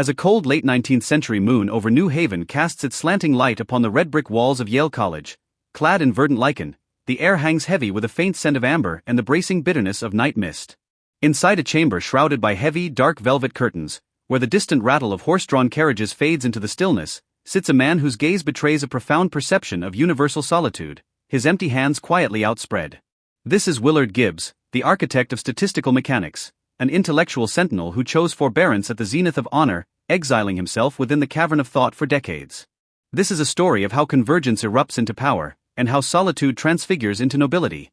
As a cold late 19th century moon over New Haven casts its slanting light upon the red brick walls of Yale College, clad in verdant lichen, the air hangs heavy with a faint scent of amber and the bracing bitterness of night mist. Inside a chamber shrouded by heavy, dark velvet curtains, where the distant rattle of horse-drawn carriages fades into the stillness, sits a man whose gaze betrays a profound perception of universal solitude, his empty hands quietly outspread. This is Willard Gibbs, the architect of statistical mechanics, an intellectual sentinel who chose forbearance at the zenith of honor, exiling himself within the cavern of thought for decades. This is a story of how convergence erupts into power, and how solitude transfigures into nobility.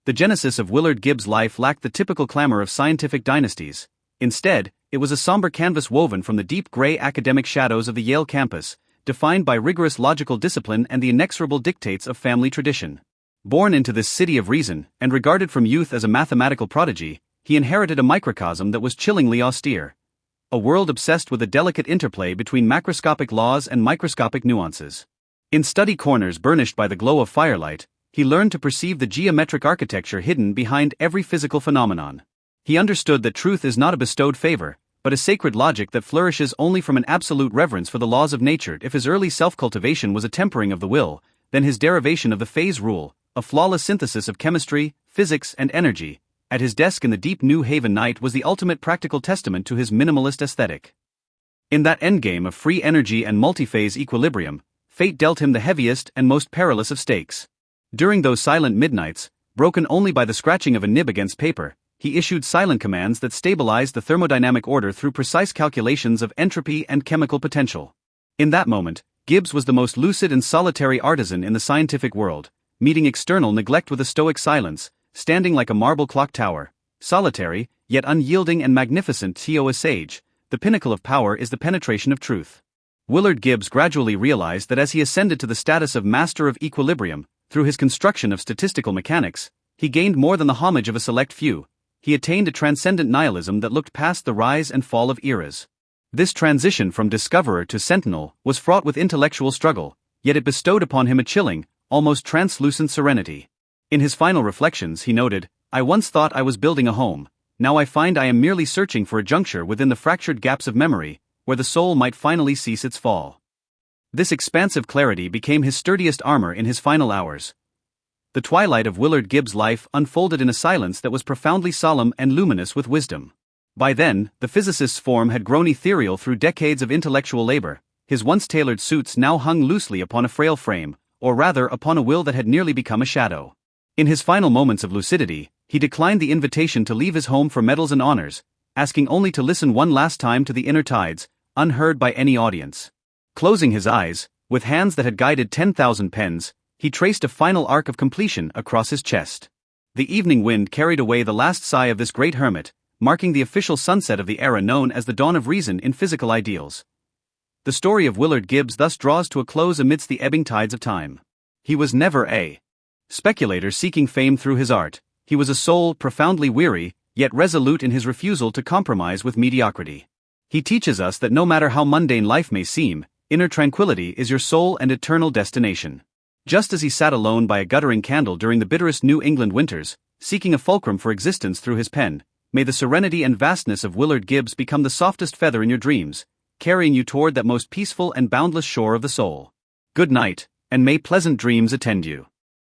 The genesis of Willard Gibbs' life lacked the typical clamor of scientific dynasties. Instead, it was a somber canvas woven from the deep gray academic shadows of the Yale campus, defined by rigorous logical discipline and the inexorable dictates of family tradition. Born into this city of reason, and regarded from youth as a mathematical prodigy, he inherited a microcosm that was chillingly austere. A world obsessed with a delicate interplay between macroscopic laws and microscopic nuances. In study corners burnished by the glow of firelight, he learned to perceive the geometric architecture hidden behind every physical phenomenon. He understood that truth is not a bestowed favor, but a sacred logic that flourishes only from an absolute reverence for the laws of nature. If his early self-cultivation was a tempering of the will, then his derivation of the phase rule, a flawless synthesis of chemistry, physics, and energy, at his desk in the deep New Haven night was the ultimate practical testament to his minimalist aesthetic. In that endgame of free energy and multiphase equilibrium, fate dealt him the heaviest and most perilous of stakes. During those silent midnights, broken only by the scratching of a nib against paper, he issued silent commands that stabilized the thermodynamic order through precise calculations of entropy and chemical potential. In that moment, Gibbs was the most lucid and solitary artisan in the scientific world, meeting external neglect with a stoic silence, standing like a marble clock tower, solitary, yet unyielding and magnificent. To a sage, the pinnacle of power is the penetration of truth. Willard Gibbs gradually realized that as he ascended to the status of master of equilibrium, through his construction of statistical mechanics, he gained more than the homage of a select few. He attained a transcendent nihilism that looked past the rise and fall of eras. This transition from discoverer to sentinel was fraught with intellectual struggle, yet it bestowed upon him a chilling, almost translucent serenity. In his final reflections he noted, "I once thought I was building a home, now I find I am merely searching for a juncture within the fractured gaps of memory, where the soul might finally cease its fall." This expansive clarity became his sturdiest armor in his final hours. The twilight of Willard Gibbs' life unfolded in a silence that was profoundly solemn and luminous with wisdom. By then, the physicist's form had grown ethereal through decades of intellectual labor. His once tailored suits now hung loosely upon a frail frame, or rather upon a will that had nearly become a shadow. In his final moments of lucidity, he declined the invitation to leave his home for medals and honors, asking only to listen one last time to the inner tides, unheard by any audience. Closing his eyes, with hands that had guided 10,000 pens, he traced a final arc of completion across his chest. The evening wind carried away the last sigh of this great hermit, marking the official sunset of the era known as the dawn of reason in physical ideals. The story of Willard Gibbs thus draws to a close amidst the ebbing tides of time. He was never a speculator seeking fame through his art. He was a soul profoundly weary, yet resolute in his refusal to compromise with mediocrity. He teaches us that no matter how mundane life may seem, inner tranquility is your sole and eternal destination. Just as he sat alone by a guttering candle during the bitterest New England winters, seeking a fulcrum for existence through his pen, may the serenity and vastness of Willard Gibbs become the softest feather in your dreams, carrying you toward that most peaceful and boundless shore of the soul. Good night, and may pleasant dreams attend you.